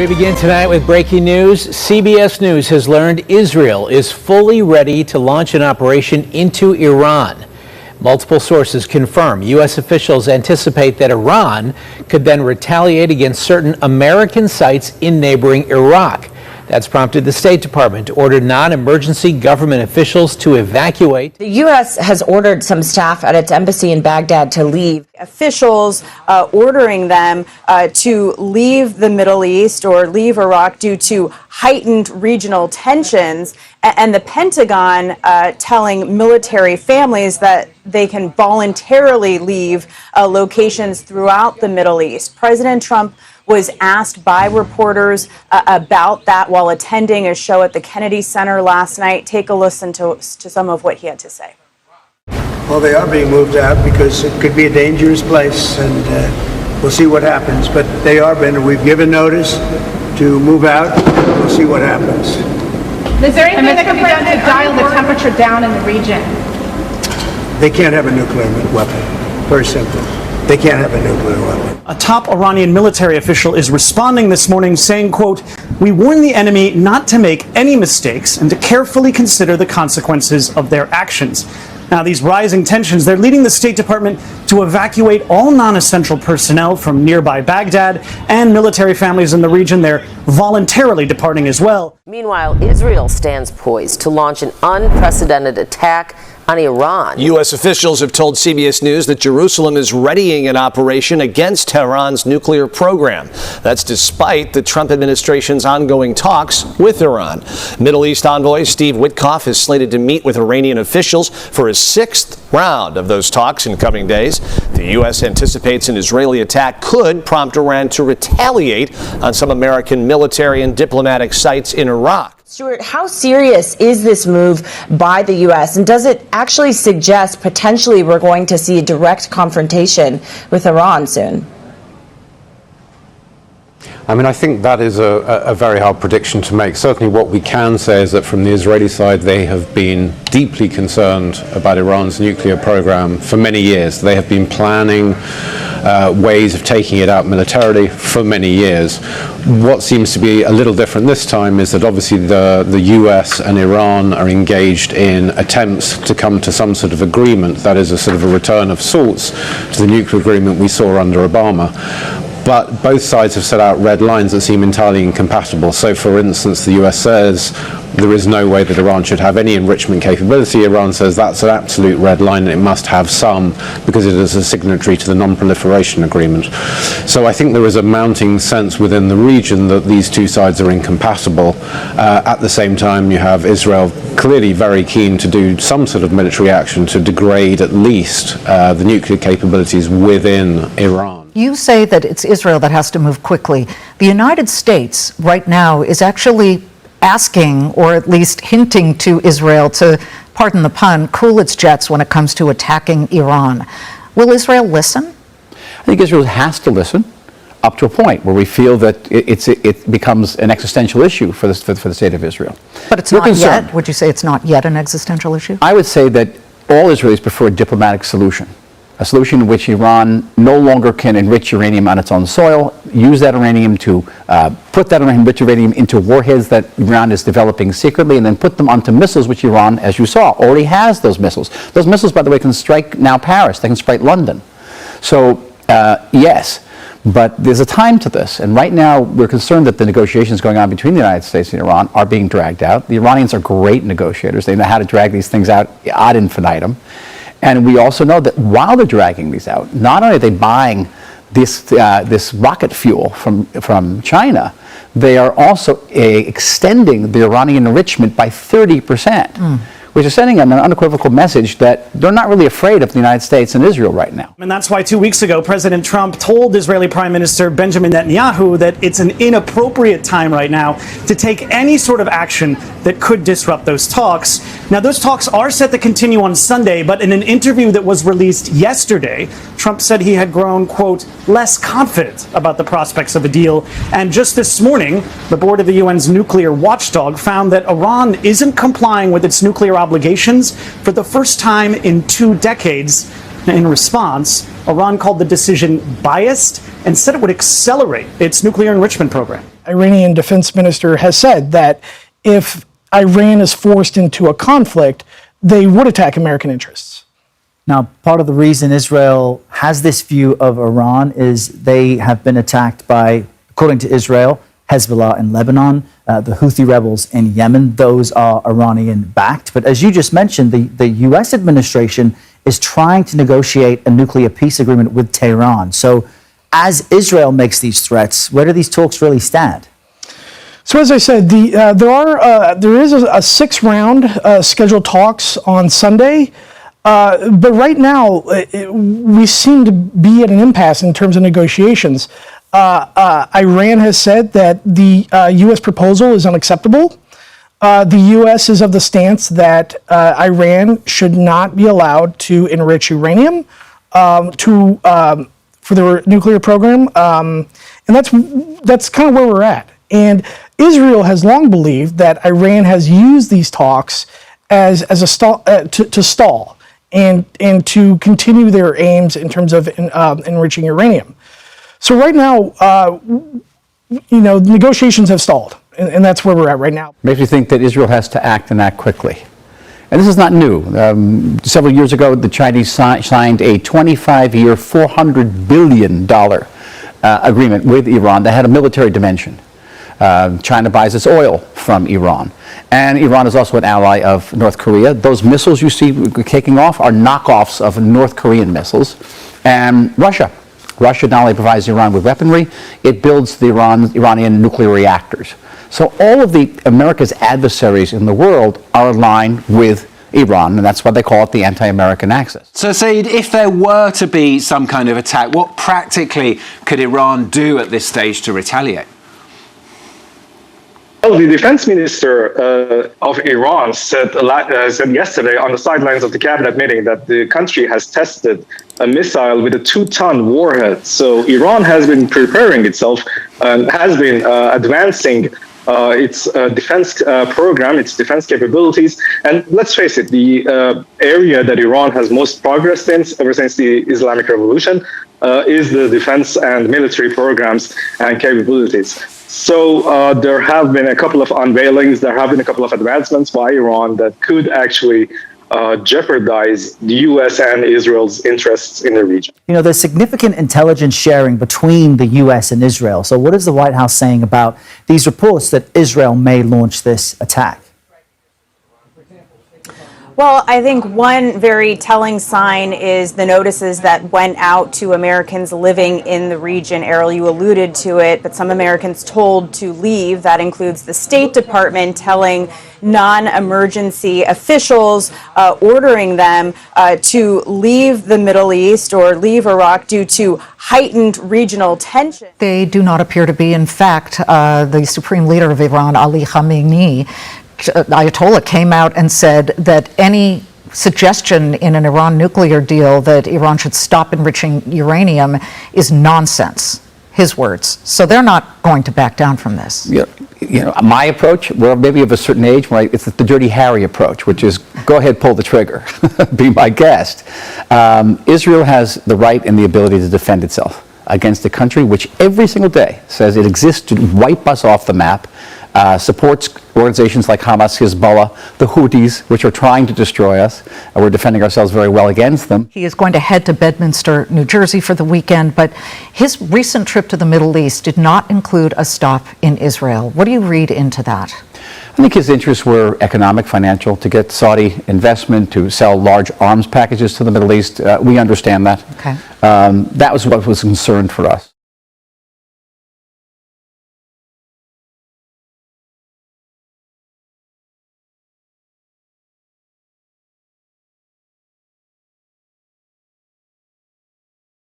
We begin tonight with breaking news. CBS News has learned Israel is fully ready to launch an operation into Iran. Multiple sources confirm U.S. officials anticipate that Iran could then retaliate against certain American sites in neighboring Iraq. That's prompted the State Department to order non-emergency government officials to evacuate. The U.S. has ordered some staff at its embassy in Baghdad to leave. Officials ordering them to leave the Middle East or leave Iraq due to heightened regional tensions, and the Pentagon telling military families that they can voluntarily leave locations throughout the Middle East. President Trump was asked by reporters about that while attending a show at the Kennedy Center last night. Take a listen to some of what he had to say. Well, they are being moved out because it could be a dangerous place, and we'll see what happens. But they are being, we've given notice to move out. We'll see what happens. Is there anything that can be done to dial the temperature down in the region? They can't have a nuclear weapon. Very simple. They can't have a nuclear weapon. A top Iranian military official is responding this morning saying, quote, "We warn the enemy not to make any mistakes and to carefully consider the consequences of their actions." Now, these rising tensions, they're leading the State Department to evacuate all non-essential personnel from nearby Baghdad, and military families in the region, they're voluntarily departing as well. Meanwhile, Israel stands poised to launch an unprecedented attack on Iran. U.S. officials have told CBS News that Jerusalem is readying an operation against Tehran's nuclear program. That's despite the Trump administration's ongoing talks with Iran. Middle East envoy Steve Witkoff is slated to meet with Iranian officials for his sixth round of those talks in coming days. The U.S. anticipates an Israeli attack could prompt Iran to retaliate on some American military and diplomatic sites in Iraq. Stuart, how serious is this move by the U.S., and does it actually suggest potentially we're going to see a direct confrontation with Iran soon? I mean, I think that is a very hard prediction to make. Certainly what we can say is that from the Israeli side, they have been deeply concerned about Iran's nuclear program for many years. They have been planning ways of taking it out militarily for many years. What seems to be a little different this time is that obviously the US and Iran are engaged in attempts to come to some sort of agreement, that is a sort of a return of sorts to the nuclear agreement we saw under Obama. But both sides have set out red lines that seem entirely incompatible. So, for instance, the US says there is no way that Iran should have any enrichment capability. Iran says that's an absolute red line and it must have some because it is a signatory to the non-proliferation agreement. So I think there is a mounting sense within the region that these two sides are incompatible. At the same time, you have Israel clearly very keen to do some sort of military action to degrade at least the nuclear capabilities within Iran. You say that it's Israel that has to move quickly. The United States right now is actually asking, or at least hinting to Israel to, pardon the pun, cool its jets when it comes to attacking Iran. Will Israel listen? I think Israel has to listen up to a point where we feel that it becomes an existential issue for the state of Israel. But it's not yet? Would you say it's not yet an existential issue? I would say that all Israelis prefer a diplomatic solution. A solution in which Iran no longer can enrich uranium on its own soil, use that uranium to put that enriched uranium into warheads that Iran is developing secretly, and then put them onto missiles, which Iran, as you saw, already has those missiles. Those missiles, by the way, can strike now Paris. They can strike London. So, yes, but there's a time to this. And right now, we're concerned that the negotiations going on between the United States and Iran are being dragged out. The Iranians are great negotiators. They know how to drag these things out ad infinitum. And we also know that while they're dragging these out, not only are they buying this rocket fuel from China, they are also extending the Iranian enrichment by 30%. Which is sending them an unequivocal message that they're not really afraid of the United States and Israel right now. And that's why 2 weeks ago, President Trump told Israeli Prime Minister Benjamin Netanyahu that it's an inappropriate time right now to take any sort of action that could disrupt those talks. Now, those talks are set to continue on Sunday, but in an interview that was released yesterday, Trump said he had grown, quote, less confident about the prospects of a deal. And just this morning, the board of the UN's nuclear watchdog found that Iran isn't complying with its nuclear obligations for the first time in 2 decades. In response, Iran called the decision biased and said it would accelerate its nuclear enrichment program. Iranian defense minister has said that if Iran is forced into a conflict, they would attack American interests. Now, part of the reason Israel has this view of Iran is they have been attacked by, according to Israel, Hezbollah in Lebanon, the Houthi rebels in Yemen. Those are Iranian-backed. But as you just mentioned, the U.S. administration is trying to negotiate a nuclear peace agreement with Tehran. So as Israel makes these threats, where do these talks really stand? So as I said, there is a six-round scheduled talks on Sunday. But right now, we seem to be at an impasse in terms of negotiations. Iran has said that the U.S. proposal is unacceptable. The U.S. is of the stance that Iran should not be allowed to enrich uranium for their nuclear program, and that's kind of where we're at. And Israel has long believed that Iran has used these talks as a to stall and to continue their aims in terms of enriching uranium. So right now, negotiations have stalled, and that's where we're at right now. Makes me think that Israel has to act and act quickly. And this is not new. Several years ago, the Chinese signed a 25-year, $400 billion agreement with Iran that had a military dimension. China buys its oil from Iran. And Iran is also an ally of North Korea. Those missiles you see kicking off are knockoffs of North Korean missiles. And Russia not only provides Iran with weaponry, it builds the Iranian nuclear reactors. So all of America's adversaries in the world are aligned with Iran, and that's why they call it the anti-American axis. So, Saeed, if there were to be some kind of attack, what practically could Iran do at this stage to retaliate? Well, the defense minister of Iran said yesterday on the sidelines of the cabinet meeting that the country has tested a missile with a 2-ton warhead. So Iran has been preparing itself and has been advancing its defense program, its defense capabilities. And let's face it, the area that Iran has most progressed in ever since the Islamic Revolution is the defense and military programs and capabilities. So there have been a couple of unveilings, there have been a couple of advancements by Iran that could actually jeopardize the U.S. and Israel's interests in the region. You know, there's significant intelligence sharing between the U.S. and Israel. So what is the White House saying about these reports that Israel may launch this attack? Well, I think one very telling sign is the notices that went out to Americans living in the region. Errol, you alluded to it, but some Americans told to leave. That includes the State Department telling non-emergency officials, ordering them to leave the Middle East or leave Iraq due to heightened regional tension. They do not appear to be. In fact, the supreme leader of Iran, Ali Khamenei, Ayatollah, came out and said that any suggestion in an Iran nuclear deal that Iran should stop enriching uranium is nonsense, his words. So they're not going to back down from this. You know, my approach, well, maybe of a certain age, right, it's the Dirty Harry approach, which is go ahead, pull the trigger, be my guest. Israel has the right and the ability to defend itself against a country which every single day says it exists to wipe us off the map, supports organizations like Hamas, Hezbollah, the Houthis, which are trying to destroy us. We're defending ourselves very well against them. He is going to head to Bedminster, New Jersey for the weekend, but his recent trip to the Middle East did not include a stop in Israel. What do you read into that? I think his interests were economic, financial, to get Saudi investment, to sell large arms packages to the Middle East. We understand that. Okay. That was what was concerned for us.